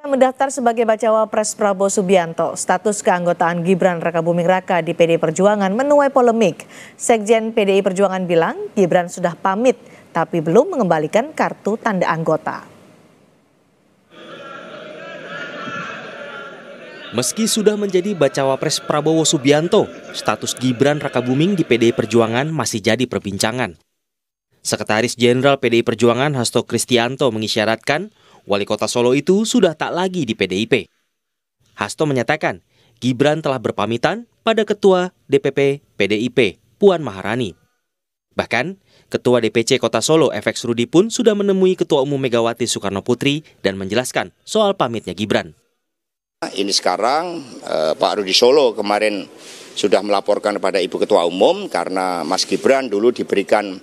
Mendaftar sebagai bacawa pres Prabowo Subianto, status keanggotaan Gibran Rakabuming Raka di PDI Perjuangan menuai polemik. Sekjen PDI Perjuangan bilang Gibran sudah pamit tapi belum mengembalikan kartu tanda anggota. Meski sudah menjadi bacawa pres Prabowo Subianto, status Gibran Rakabuming di PDI Perjuangan masih jadi perbincangan. Sekretaris Jenderal PDI Perjuangan Hasto Kristianto mengisyaratkan Wali Kota Solo itu sudah tak lagi di PDIP. Hasto menyatakan Gibran telah berpamitan pada Ketua DPP PDIP, Puan Maharani. Bahkan, Ketua DPC Kota Solo FX Rudi pun sudah menemui Ketua Umum Megawati Soekarno Putri dan menjelaskan soal pamitnya Gibran. Ini sekarang Pak Rudi Solo kemarin sudah melaporkan kepada Ibu Ketua Umum karena Mas Gibran dulu diberikan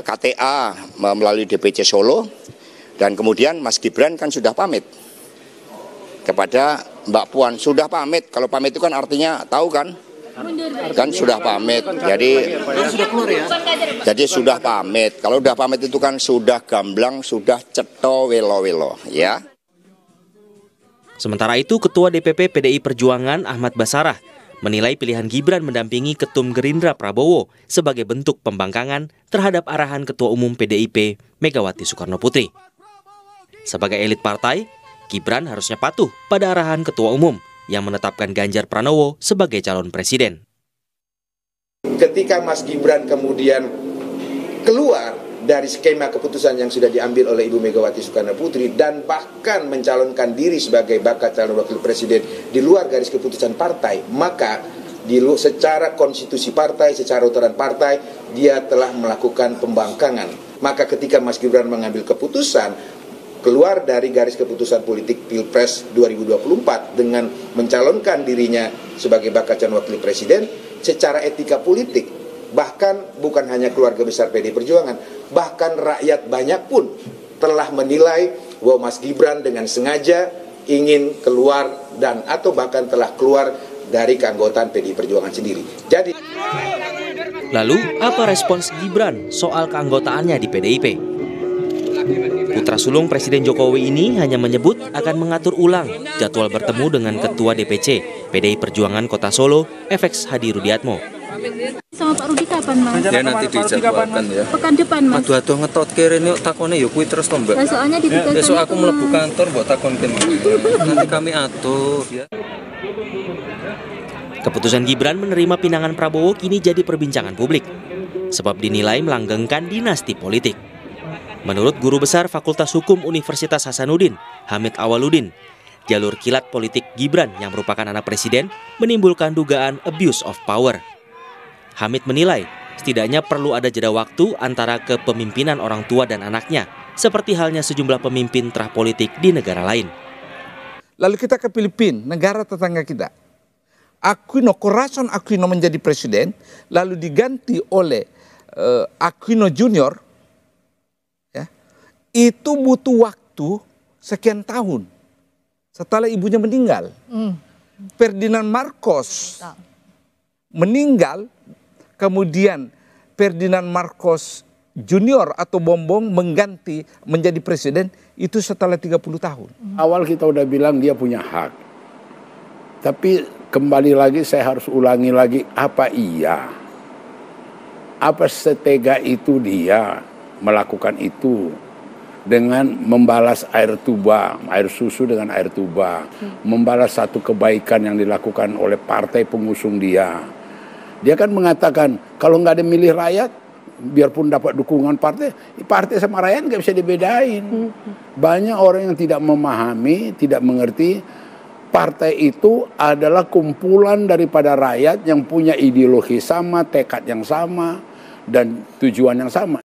KTA melalui DPC Solo. Dan kemudian Mas Gibran kan sudah pamit kepada Mbak Puan, sudah pamit. Kalau pamit itu kan artinya tahu kan? Kan sudah pamit. Jadi sudah pamit. Kalau sudah pamit itu kan sudah gamblang, sudah cetho welo-welo, ya. Sementara itu Ketua DPP PDI Perjuangan Ahmad Basarah menilai pilihan Gibran mendampingi Ketum Gerindra Prabowo sebagai bentuk pembangkangan terhadap arahan Ketua Umum PDIP Megawati Soekarno Putri. Sebagai elit partai, Gibran harusnya patuh pada arahan Ketua Umum yang menetapkan Ganjar Pranowo sebagai calon presiden. Ketika Mas Gibran kemudian keluar dari skema keputusan yang sudah diambil oleh Ibu Megawati Soekarno Putri dan bahkan mencalonkan diri sebagai bakal calon wakil presiden di luar garis keputusan partai, maka secara konstitusi partai, secara aturan partai, dia telah melakukan pembangkangan. Maka ketika Mas Gibran mengambil keputusan keluar dari garis keputusan politik Pilpres 2024 dengan mencalonkan dirinya sebagai bakal calon wakil presiden, secara etika politik, bahkan bukan hanya keluarga besar PDI Perjuangan, bahkan rakyat banyak pun telah menilai bahwa Mas Gibran dengan sengaja ingin keluar dan atau bahkan telah keluar dari keanggotaan PDI Perjuangan sendiri. Jadi, lalu apa respons Gibran soal keanggotaannya di PDIP? Putra sulung Presiden Jokowi ini hanya menyebut akan mengatur ulang jadwal bertemu dengan Ketua DPC PDI Perjuangan Kota Solo, FX Hadi Rudiatmo. Sama Pak Rudi kapan, Mas? Ya nanti dijadwalkan ya. Pekan depan, Mas. Aduh ngetot kere nih takone ya kuwi terus to, Mbak. Nah, soalnya di besok aku mlebu kantor mbok takonken. Nanti kami atur ya. Keputusan Gibran menerima pinangan Prabowo kini jadi perbincangan publik, sebab dinilai melanggengkan dinasti politik. Menurut Guru Besar Fakultas Hukum Universitas Hasanuddin, Hamid Awaludin, jalur kilat politik Gibran yang merupakan anak presiden menimbulkan dugaan abuse of power. Hamid menilai setidaknya perlu ada jeda waktu antara kepemimpinan orang tua dan anaknya, seperti halnya sejumlah pemimpin terah politik di negara lain. Lalu kita ke Filipina, negara tetangga kita. Corazon Aquino menjadi presiden, lalu diganti oleh Aquino Junior. Itu butuh waktu sekian tahun setelah ibunya meninggal. Ferdinand Marcos meninggal, kemudian Ferdinand Marcos Junior atau Bongbong mengganti menjadi presiden itu setelah 30 tahun. Awal kita udah bilang dia punya hak. Tapi kembali lagi saya harus ulangi lagi, apa iya? Apa setega itu dia melakukan itu? Dengan membalas air tuba, air susu dengan air tuba, membalas satu kebaikan yang dilakukan oleh partai pengusung dia. Dia kan mengatakan kalau nggak ada milih rakyat, biarpun dapat dukungan partai sama rakyat nggak bisa dibedain. Banyak orang yang tidak memahami, tidak mengerti partai itu adalah kumpulan daripada rakyat yang punya ideologi sama, tekad yang sama, dan tujuan yang sama.